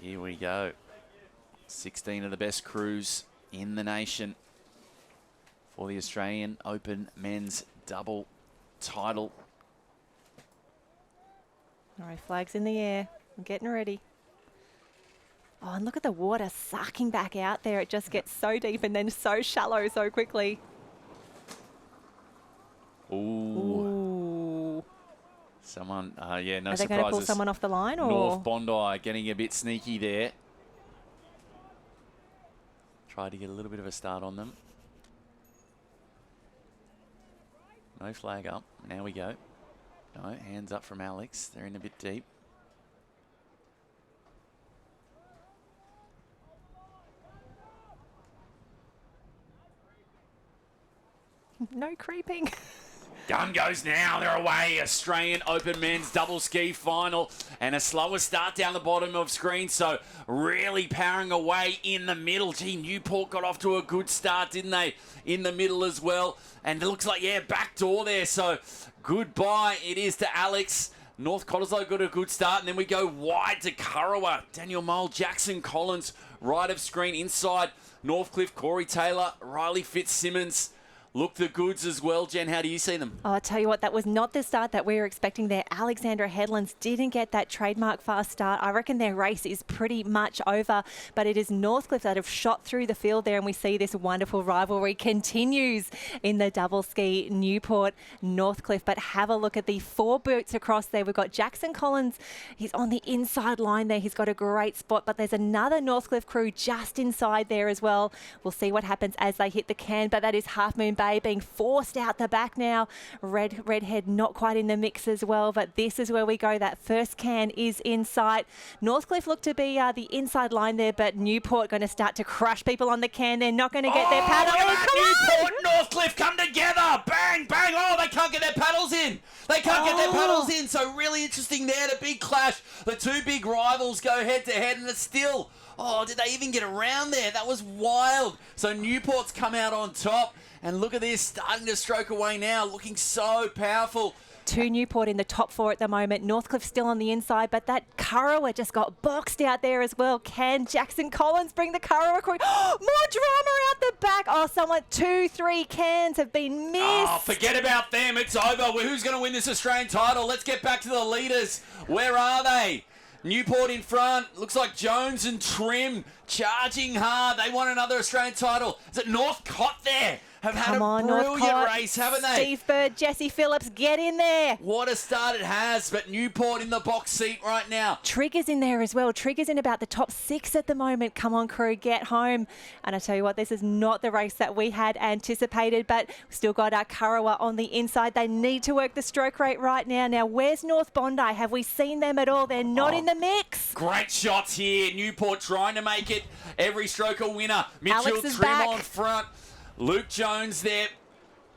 Here we go. 16 of the best crews in the nation for the Australian Open men's double title. All right, flags in the air. I'm getting ready. Oh, and look at the water sucking back out there. It just gets so deep and then so shallow so quickly. Ooh. Someone, yeah, no surprises. Are they going to pull someone off the line? Or? North Bondi getting a bit sneaky there. Tried to get a little bit of a start on them. No flag up. Now we go. No, hands up from Alex. They're in a bit deep. No creeping. Gun goes now. They're away. Australian Open men's double ski final. And a slower start down the bottom of screen. So really powering away in the middle. Gee, Newport got off to a good start, didn't they? In the middle as well. And it looks like, yeah, back door there. So goodbye it is to Alex. North Cottesloe got a good start. And then we go wide to Kurrawa. Daniel Mole, Jackson Collins, right of screen inside. Northcliffe, Corey Taylor, Riley Fitzsimmons. Look the goods as well. Jen, how do you see them? Oh, I'll tell you what, that was not the start that we were expecting there. Alexandra Headlands didn't get that trademark fast start. I reckon their race is pretty much over, but it is Northcliffe that have shot through the field there, and we see this wonderful rivalry continues in the double ski Newport Northcliffe. But have a look at the four boots across there. We've got Jackson Collins. He's on the inside line there. He's got a great spot, but there's another Northcliffe crew just inside there as well. We'll see what happens as they hit the can, but that is Half Moon Bay being forced out the back now. Redhead not quite in the mix as well, but this is where we go. That first can is in sight. Northcliffe look to be the inside line there, but Newport going to start to crush people on the can. They're not going to get their paddle in. Newport and Northcliffe come together. Bang, bang. Oh, they can't get their paddles in. They can't get their paddles in. So really interesting there. The big clash. The two big rivals go head to head, and it's still... Oh, did they even get around there? That was wild. So Newport's come out on top. And look at this, starting to stroke away now, looking so powerful. Two Newport in the top four at the moment. Northcliffe still on the inside, but that Kurrawa just got boxed out there as well. Can Jackson Collins bring the Kurrawa crew? More drama out the back. Oh, 3 cans have been missed. Oh, forget about them. It's over. Who's going to win this Australian title? Let's get back to the leaders. Where are they? Newport in front. Looks like Jones and Trim charging hard. They want another Australian title. Is it Northcott there? Have had a brilliant race, haven't they? Steve Bird, Jesse Phillips, get in there. What a start it has, but Newport in the box seat right now. Trigger's in there as well. Trigger's in about the top 6 at the moment. Come on, crew, get home. And I tell you what, this is not the race that we had anticipated, but we've still got our Kurrawa on the inside. They need to work the stroke rate right now. Now, where's North Bondi? Have we seen them at all? They're not in the mix. Great shots here. Newport trying to make it every stroke a winner. Mitchell Alex is Trim back on front. Luke Jones there.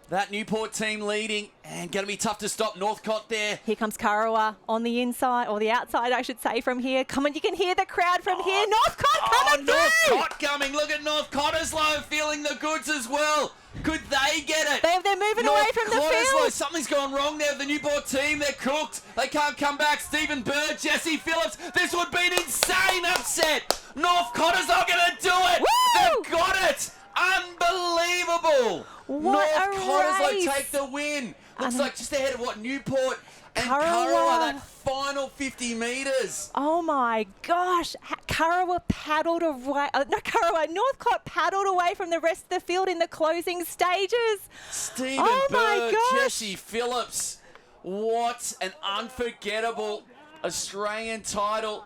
That Newport team leading, and going to be tough to stop. Northcott there. Here comes Kurrawa on the inside, or the outside, I should say, from here. Come on, you can hear the crowd from here. Northcott coming through! Northcott coming. Look at North Cottesloe feeling the goods as well. Could they get it? They're moving away from the field. Something's gone wrong there. The Newport team, they're cooked. They can't come back. Stephen Bird, Jesse Phillips. This would be an insane upset. North Cottesloe going to do it. Woo! They've got it. Unbelievable. What North a Cottesloe race. take the win. Looks like just ahead of what, Newport and Kurrawa, that final 50 metres. Oh my gosh. Kurrawa paddled away. Northcott paddled away from the rest of the field in the closing stages. Stephen Bird, Jesse Phillips. What an unforgettable Australian title.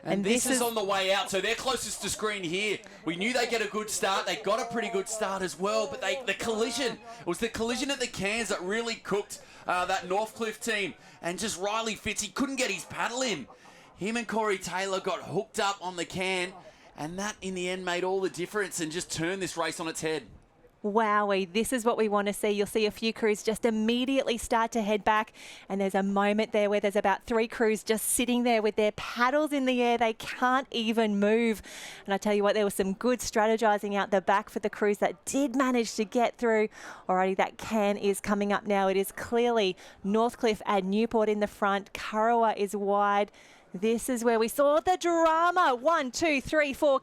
And this is on the way out, so they're closest to screen here. We knew they'd get a good start. They got a pretty good start as well, but the collision, it was the collision at the cans that really cooked that Northcliffe team. And just Riley Fitz, he couldn't get his paddle in. Him and Corey Taylor got hooked up on the can, and that in the end made all the difference and just turned this race on its head. Wowie, this is what we want to see. You'll see a few crews just immediately start to head back, and there's a moment there where there's about 3 crews just sitting there with their paddles in the air. They can't even move. And I tell you what, there was some good strategizing out the back for the crews that did manage to get through. Alrighty, that can is coming up now. It is clearly Northcliffe and Newport in the front. Kurrawa is wide. This is where we saw the drama. 1, 2, 3, 4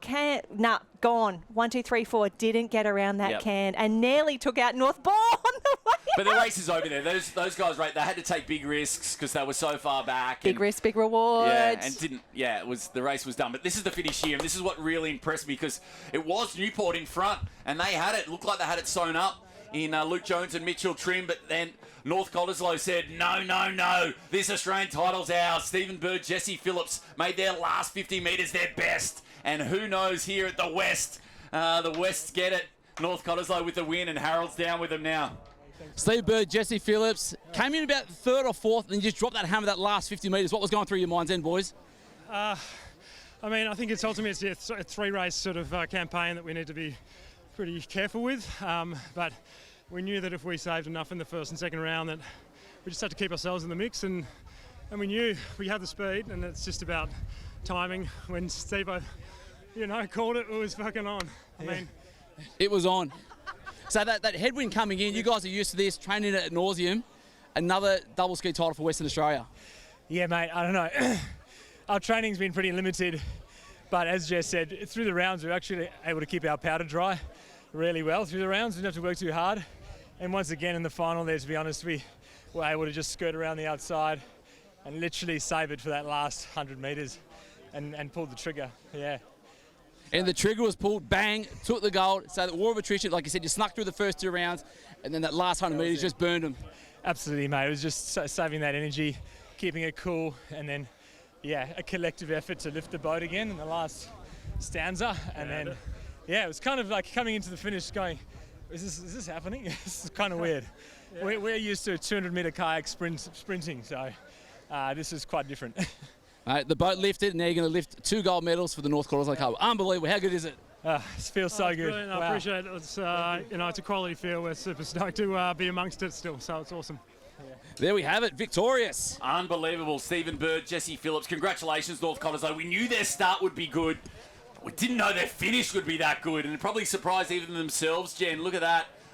gone. 1, 2, 3, 4 didn't get around that can and nearly took out Northbourne. But the race is over there. Those guys, right, they had to take big risks because they were so far back. Big risk, big reward. Yeah, and the race was done. But this is the finish here, and this is what really impressed me because it was Newport in front, and they had it. Looked like they had it sewn up in Luke Jones and Mitchell Trim, but then North Cottesloe said, no, this Australian title's ours. Stephen Bird, Jesse Phillips made their last 50 metres their best, and who knows here at the West get it. North Cottesloe with the win, and Harold's down with them now. Steve Bird, Jesse Phillips, came in about third or fourth, and you just dropped that hammer that last 50 metres. What was going through your minds then, boys? I mean, I think it's ultimately a three-race sort of campaign that we need to be pretty careful with. But we knew that if we saved enough in the first and second round, that we just had to keep ourselves in the mix, and we knew we had the speed, and it's just about timing. When Steve, called it, it was fucking on. I mean, it was on. So that headwind coming in, you guys are used to this, training it at nauseum. Another double ski title for Western Australia. Yeah, mate, I don't know. Our training's been pretty limited, but as Jess said, through the rounds we're actually able to keep our powder dry really well through the rounds. We didn't have to work too hard. And once again in the final there, to be honest, we were able to just skirt around the outside and literally save it for that last 100 metres and pulled the trigger, yeah. And the trigger was pulled, bang, took the gold. So the war of attrition, like you said, you snuck through the first 2 rounds, and then that last 100 metres just burned them. Absolutely, mate. It was just saving that energy, keeping it cool, and then, a collective effort to lift the boat again in the last stanza. And then, it was kind of like coming into the finish going, is this happening? This is kind of weird. We're used to 200-metre kayak sprinting, so this is quite different. The boat lifted, and now you're going to lift 2 gold medals for the North Cottesloe Cup. Unbelievable. How good is it? It feels so good. Brilliant. Wow. I appreciate it. It's, it's a quality feel. We're super stoked to be amongst it still, so it's awesome. There we have it. Victorious. Unbelievable. Stephen Bird, Jesse Phillips. Congratulations, North Cottesloe. We knew their start would be good. We didn't know their finish would be that good, and it probably surprised even themselves, Jen. Look at that.